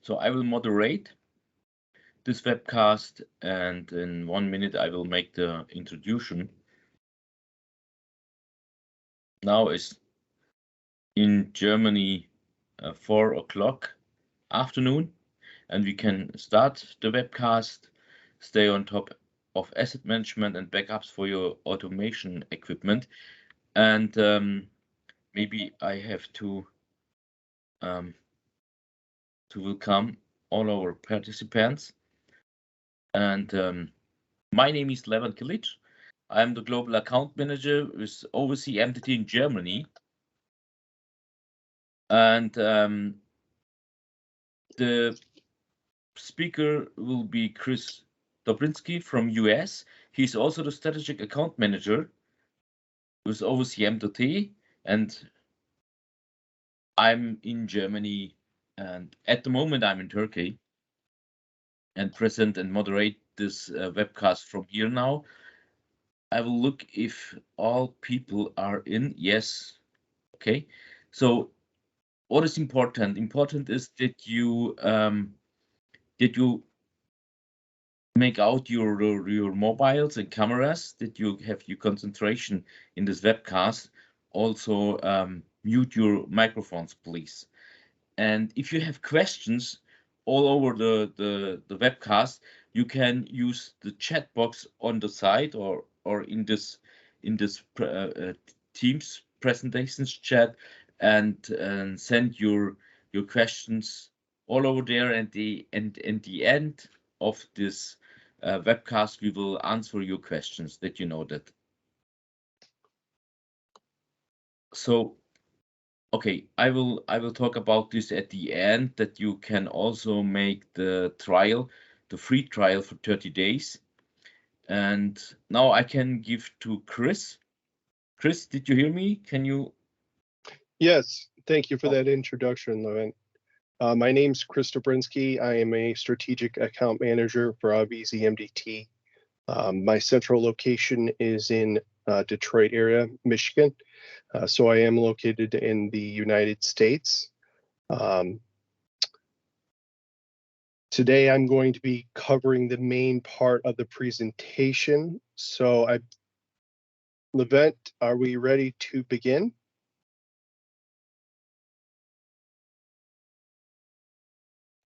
So I will moderate this webcast, and in 1 minute I will make the introduction. Now is in Germany 4 o'clock afternoon, and we can start the webcast. Stay on top of asset management and backups for your automation equipment. And maybe I have to welcome all our participants. And my name is Levan Kilic. I am the Global Account Manager with Auvesy-MDT in Germany. And the speaker will be Chris Dobrinsky from US. He's also the Strategic Account Manager with Auvesy-MDT, and I'm in Germany, and at the moment I'm in Turkey and present and moderate this webcast from here now. I will look if all people are in. Yes. Okay. So what is important? Important is that you make out your mobiles and cameras, that you have your concentration in this webcast. Also mute your microphones, please. And if you have questions all over the webcast, you can use the chat box on the side or in this Teams presentations chat, and send your questions all over there. And in the end of this webcast, we will answer your questions, that you know that. So okay, I will talk about this at the end, that you can also make the trial, the free trial for 30 days. And now I can give to Chris. Chris, did you hear me? Can you? Yes, thank you for that introduction, Levin. My name's Chris Dobrinsky. I am a strategic account manager for Auvesy-MDT. My central location is in Detroit area, Michigan. So I am located in the United States. Today I'm going to be covering the main part of the presentation. So Levent, are we ready to begin?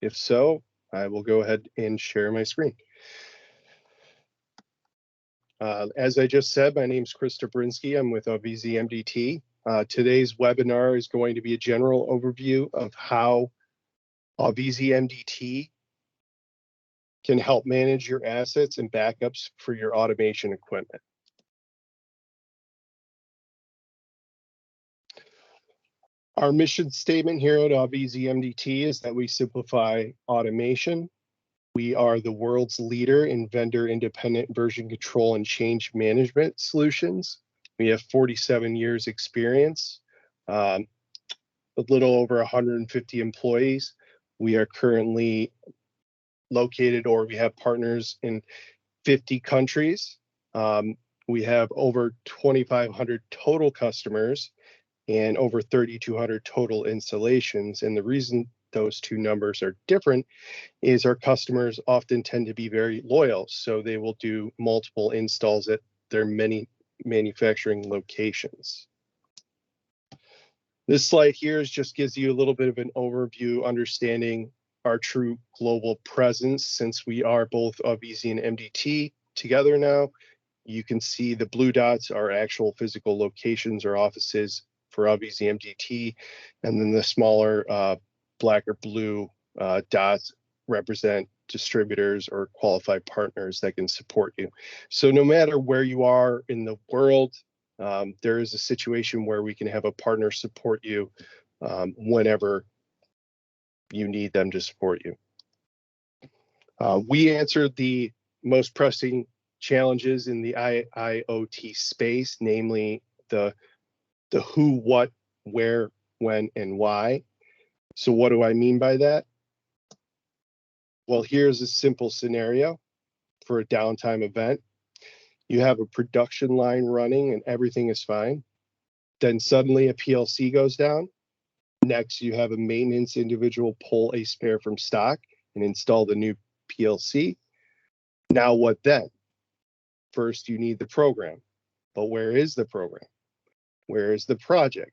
If so, I will go ahead and share my screen. As I just said, my name is Chris Dobrinsky. I'm with Auvesy-MDT. Today's webinar is going to be a general overview of how Auvesy-MDT can help manage your assets and backups for your automation equipment. Our mission statement here at Auvesy-MDT is that we simplify automation. We are the world's leader in vendor-independent version control and change management solutions. We have 47 years experience, a little over 150 employees. We are currently located, or we have partners in 50 countries. We have over 2,500 total customers and over 3,200 total installations. And the reason those two numbers are different is our customers often tend to be very loyal, so they will do multiple installs at their many manufacturing locations. This slide here just gives you a little bit of an overview, understanding our true global presence. Since we are both Auvesy and MDT together now, you can see the blue dots are actual physical locations or offices for Auvesy-MDT, and then the smaller black or blue dots represent distributors or qualified partners that can support you. So no matter where you are in the world, there is a situation where we can have a partner support you whenever you need them to support you. We answered the most pressing challenges in the IoT space, namely the who, what, where, when, and why. So what do I mean by that? Well, here's a simple scenario for a downtime event. You have a production line running and everything is fine. Then suddenly a PLC goes down. Next, you have a maintenance individual pull a spare from stock and install the new PLC. Now what then? First, you need the program. But where is the program? Where is the project?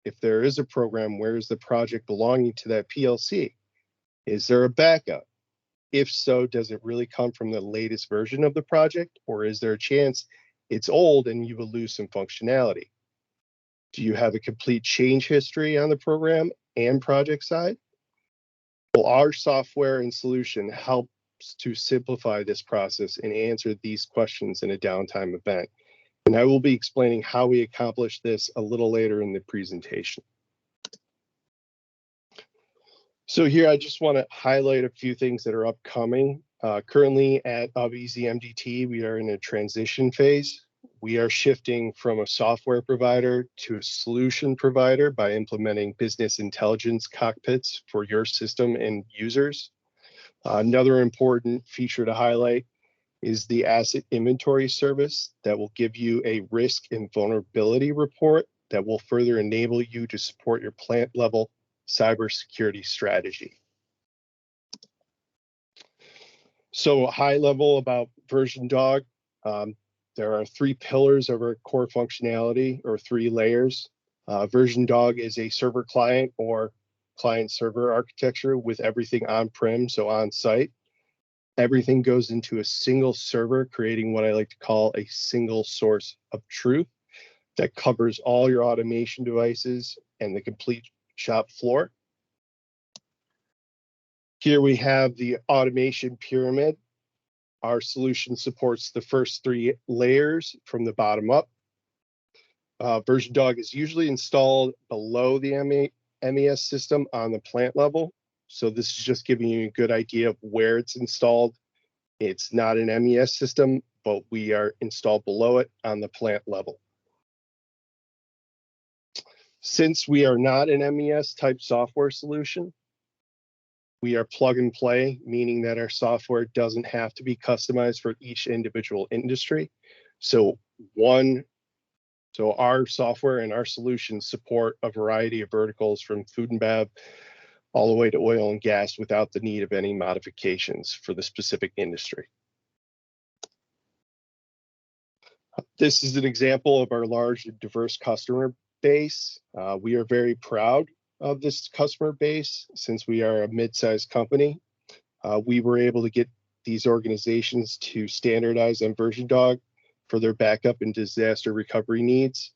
If there is a program, where is the project belonging to that PLC? Is there a backup? If so, does it really come from the latest version of the project, or is there a chance it's old and you will lose some functionality? Do you have a complete change history on the program and project side? Well, our software and solution helps to simplify this process and answer these questions in a downtime event. And I will be explaining how we accomplish this a little later in the presentation. So here, I just want to highlight a few things that are upcoming. Currently at Auvesy-MDT, we are in a transition phase. We are shifting from a software provider to a solution provider by implementing business intelligence cockpits for your system and users. Another important feature to highlight is the asset inventory service that will give you a risk and vulnerability report that will further enable you to support your plant level cybersecurity strategy. So high level about Version Dog. There are 3 pillars of our core functionality, or 3 layers. Version Dog is a server client or client server architecture with everything on-prem, so on-site. Everything goes into a single server, creating what I like to call a single source of truth that covers all your automation devices and the complete shop floor. Here we have the automation pyramid. Our solution supports the first 3 layers from the bottom up. Version Dog is usually installed below the MES system on the plant level. So this is just giving you a good idea of where it's installed. It's not an MES system, but we are installed below it on the plant level. Since we are not an MES type software solution, we are plug and play, meaning that our software doesn't have to be customized for each individual industry. So our software and our solutions support a variety of verticals from food and bev all the way to oil and gas without the need of any modifications for the specific industry. This is an example of our large and diverse customer base. We are very proud of this customer base since we are a mid-sized company. We were able to get these organizations to standardize on Version Dog for their backup and disaster recovery needs.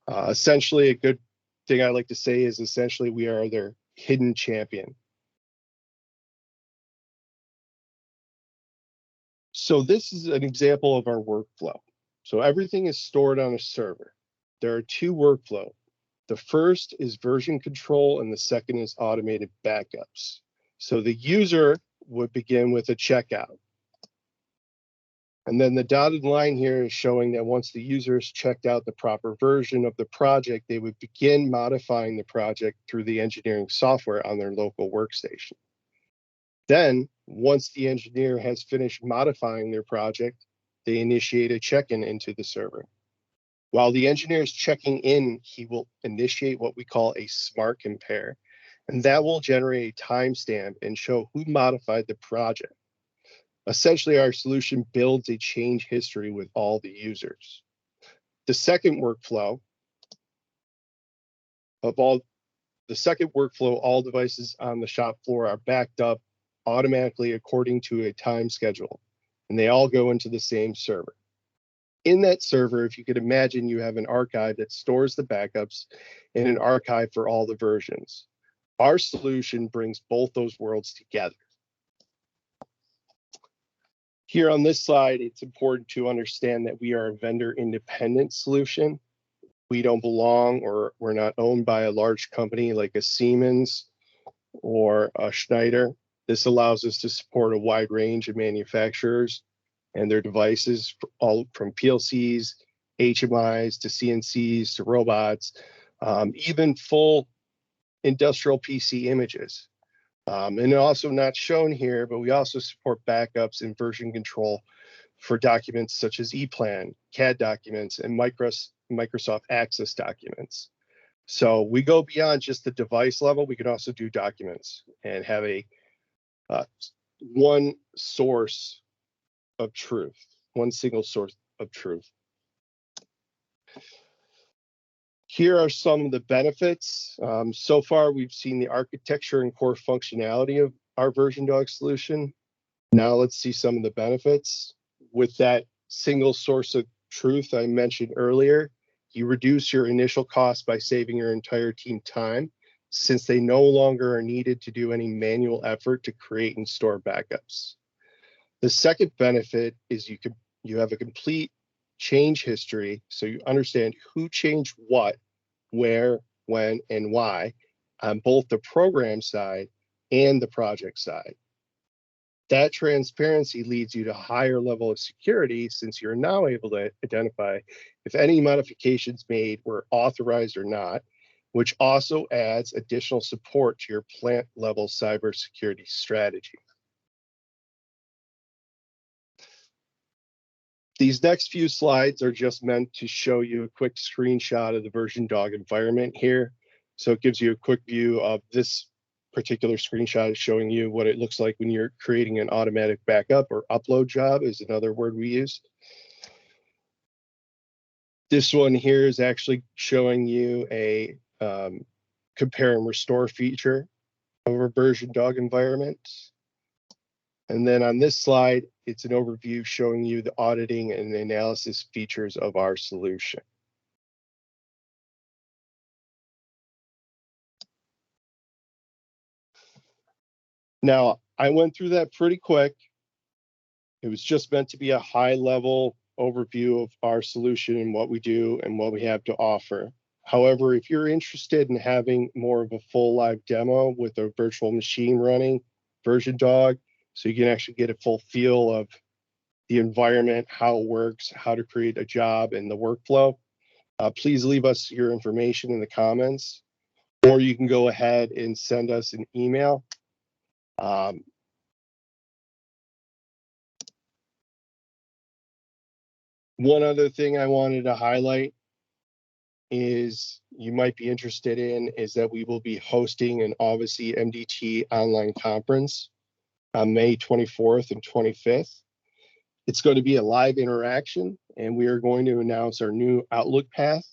Essentially, a good thing I like to say is essentially we are their hidden champion. So this is an example of our workflow. So everything is stored on a server. There are 2 workflows. The first is version control and the second is automated backups. So the user would begin with a checkout. And then the dotted line here is showing that once the user has checked out the proper version of the project, they would begin modifying the project through the engineering software on their local workstation. Then, once the engineer has finished modifying their project, they initiate a check-in into the server. While the engineer is checking in, he will initiate what we call a smart compare, and that will generate a timestamp and show who modified the project. Essentially, our solution builds a change history with all the users. The second workflow, all devices on the shop floor are backed up automatically according to a time schedule, and they all go into the same server. In that server, if you could imagine, you have an archive that stores the backups and an archive for all the versions. Our solution brings both those worlds together. Here on this slide, it's important to understand that we are a vendor-independent solution. We don't belong or we're not owned by a large company like a Siemens or a Schneider. This allows us to support a wide range of manufacturers and their devices, all from PLCs, HMIs, to CNCs, to robots, even full industrial PC images. And also not shown here, but we also support backups and version control for documents such as ePlan, CAD documents, and Microsoft Access documents. So we go beyond just the device level. We can also do documents and have a one source of truth, one single source of truth. Here are some of the benefits. So far, we've seen the architecture and core functionality of our version dog solution. Now let's see some of the benefits. With that single source of truth I mentioned earlier, you reduce your initial cost by saving your entire team time, since they no longer are needed to do any manual effort to create and store backups. The second benefit is you have a complete change history, so you understand who changed what, where, when, and why on both the program side and the project side. That transparency leads you to a higher level of security, since you're now able to identify if any modifications made were authorized or not, which also adds additional support to your plant level cybersecurity strategy. These next few slides are just meant to show you a quick screenshot of the version dog environment here. So it gives you a quick view of this particular screenshot is showing you what it looks like when you're creating an automatic backup, or upload job is another word we use. This one here is actually showing you a compare and restore feature of a version dog environment. And then on this slide, it's an overview showing you the auditing and the analysis features of our solution. Now, I went through that pretty quick. It was just meant to be a high-level overview of our solution and what we do and what we have to offer. However, if you're interested in having more of a full live demo with a virtual machine running version dog, so you can actually get a full feel of the environment, how it works, how to create a job, and the workflow, please leave us your information in the comments, or you can go ahead and send us an email. One other thing I wanted to highlight is you might be interested in is that we will be hosting an Auvesy-MDT online conference on May 24th and 25th. It's going to be a live interaction, and we are going to announce our new Outlook path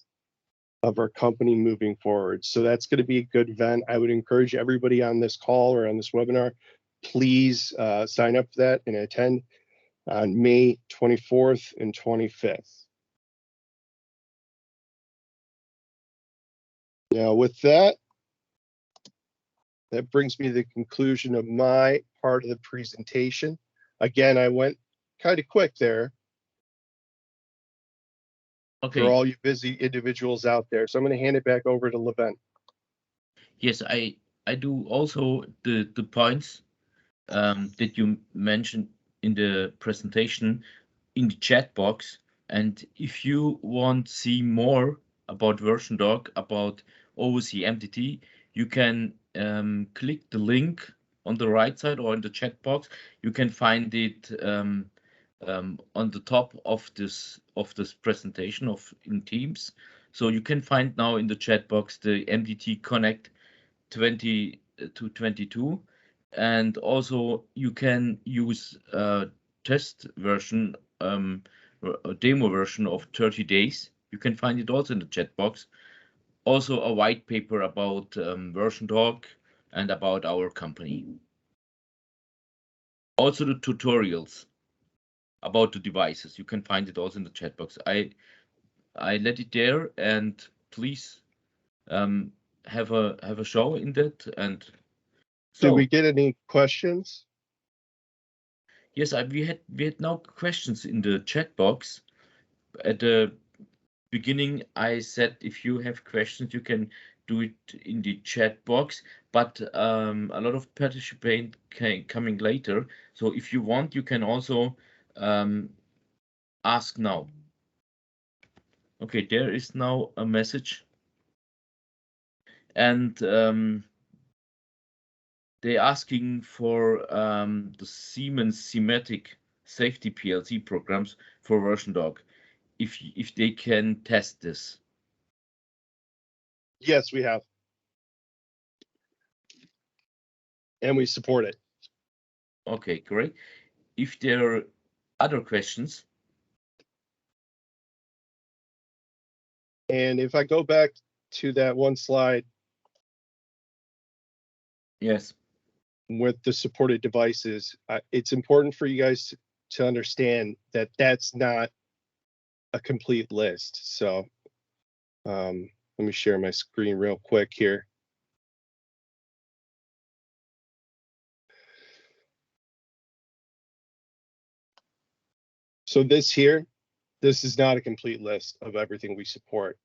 of our company moving forward. So that's going to be a good event. I would encourage everybody on this call or on this webinar, please sign up for that and attend on May 24th and 25th. Now with that, that brings me to the conclusion of my part of the presentation. Again, I went kind of quick there. Okay. For all you busy individuals out there. So I'm going to hand it back over to Levent. Yes, I do also the points that you mentioned in the presentation in the chat box. And if you want to see more about version dog, about Auvesy-MDT, you can click the link on the right side or in the chat box. You can find it on the top of this presentation in Teams. So you can find now in the chat box the MDT Connect 20 to 22, and also you can use a test version, a demo version of 30 days. You can find it also in the chat box. Also a white paper about version dog and about our company. Also the tutorials about the devices. You can find it also in the chat box. I let it there, and please have a show in that. And so, did we get any questions? Yes, we had now questions in the chat box. At the beginning, I said if you have questions, you can do it in the chat box. But a lot of participants coming later. So if you want, you can also ask now. Okay, there is now a message, and they're asking for the Siemens Thematic Safety PLC programs for version dog. If they can test this. Yes, we have. And we support it. Okay, great. If there are other questions. And if I go back to that one slide. Yes. With the supported devices, it's important for you guys to understand that that's not a complete list. So let me share my screen real quick here. So this is not a complete list of everything we support.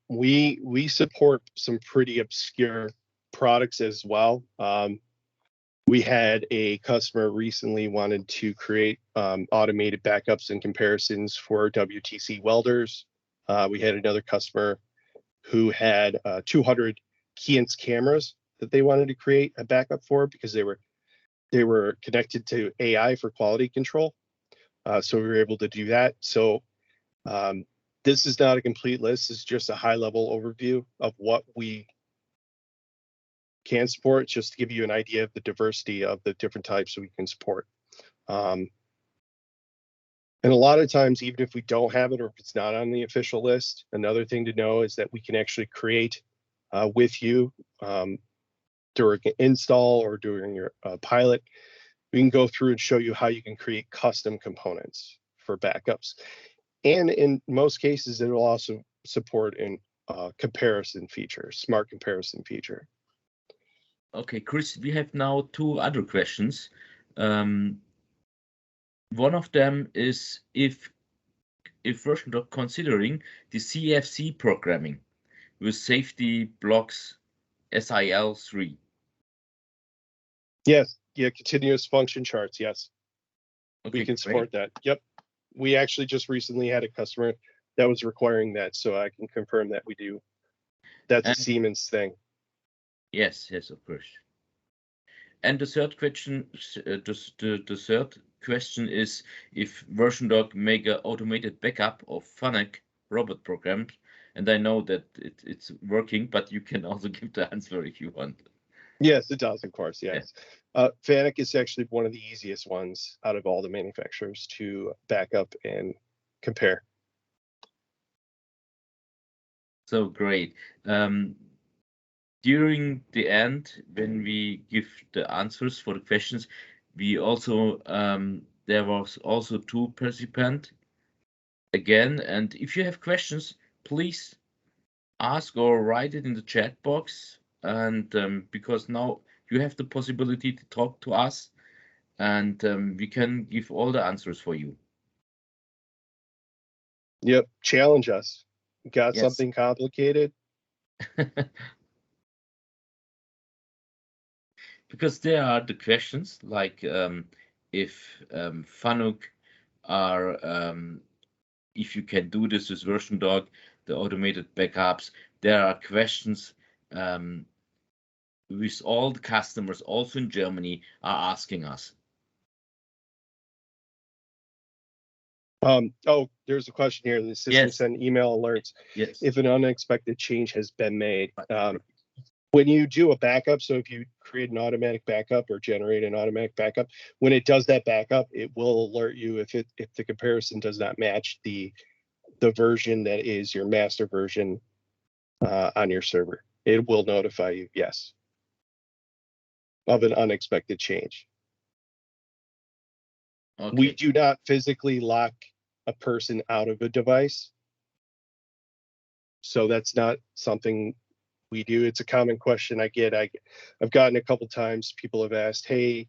We support some pretty obscure products as well. We had a customer recently wanted to create automated backups and comparisons for WTC welders. We had another customer who had 200 Keyence cameras that they wanted to create a backup for because they were connected to AI for quality control. So we were able to do that. So this is not a complete list. It's just a high level overview of what we can support, just to give you an idea of the diversity of the different types we can support. And a lot of times, even if we don't have it or if it's not on the official list, another thing to know is that we can actually create with you during an install or during your pilot. We can go through and show you how you can create custom components for backups. And in most cases, it will also support in comparison feature, smart comparison feature. Okay, Chris, we have now two other questions. One of them is if version considering the CFC programming with safety blocks SIL3. Yes, yeah, continuous function charts. Yes, okay, we can great. support that. Yep, we actually just recently had a customer that was requiring that, so I can confirm that we do. That's a Siemens thing. Yes, yes, of course. And the third question, the third question is if VersionDoc make an automated backup of FANUC robot programs, and I know that it's working, but you can also give the answer if you want. Yes, it does, of course. Yes, FANUC is actually one of the easiest ones out of all the manufacturers to back up and compare. So great. During the end, when we give the answers for the questions, we also there was also two participants again, and if you have questions, please ask or write it in the chat box. And because now you have the possibility to talk to us, and we can give all the answers for you. Yep, challenge us. Got Yes. something complicated? Because there are the questions like if FANUC are if you can do this with VersionDoc, the automated backups. There are questions with all the customers, also in Germany, are asking us. Oh, there's a question here. The system Yes. send email alerts Yes. if an unexpected change has been made. When you do a backup, so if you create an automatic backup or generate an automatic backup, when it does that backup, it will alert you if the comparison does not match the version that is your master version on your server. It will notify you, yes, of an unexpected change. Okay. We do not physically lock a person out of a device. So that's not something we do. It's a common question I get. I've gotten a couple times, people have asked, hey,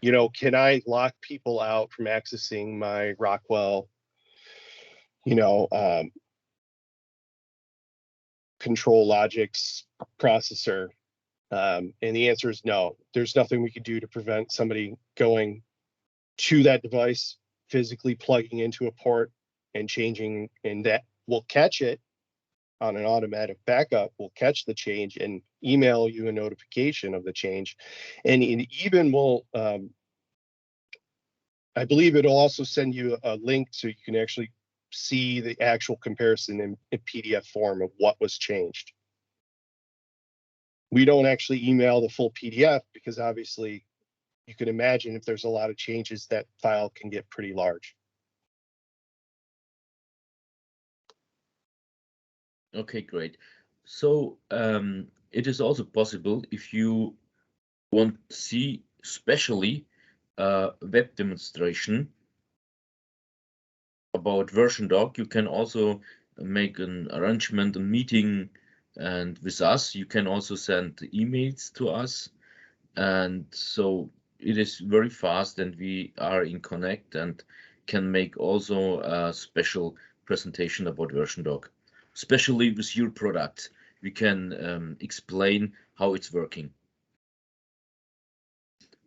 can I lock people out from accessing my Rockwell, control logics processor? And the answer is no. There's nothing we can do to prevent somebody going to that device, physically plugging into a port and changing, and that will catch it on an automatic backup, will catch the change and email you a notification of the change. And it even will, I believe it'll also send you a link so you can actually see the actual comparison in PDF form of what was changed. We don't actually email the full PDF because obviously you can imagine if there's a lot of changes, that file can get pretty large. Okay, great. So it is also possible if you want to see especially a web demonstration about version doc, you can also make an arrangement, a meeting, and with us, you can also send emails to us. And so it is very fast and we are in connect and can make also a special presentation about version doc, especially with your product. We can explain how it's working.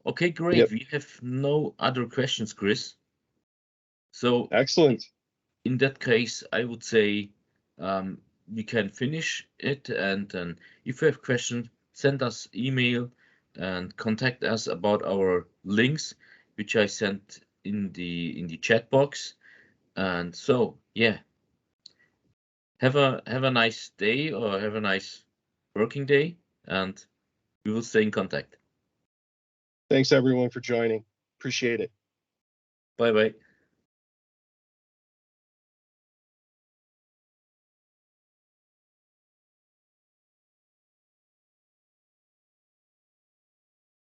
Okay, great. Yep. We have no other questions, Chris. So Excellent. in that case, I would say we can finish it. And if you have questions, send us email and contact us about our links, which I sent in the chat box. And so, yeah, have a nice day or have a nice working day, and we will stay in contact. Thanks everyone for joining. Appreciate it. Bye bye.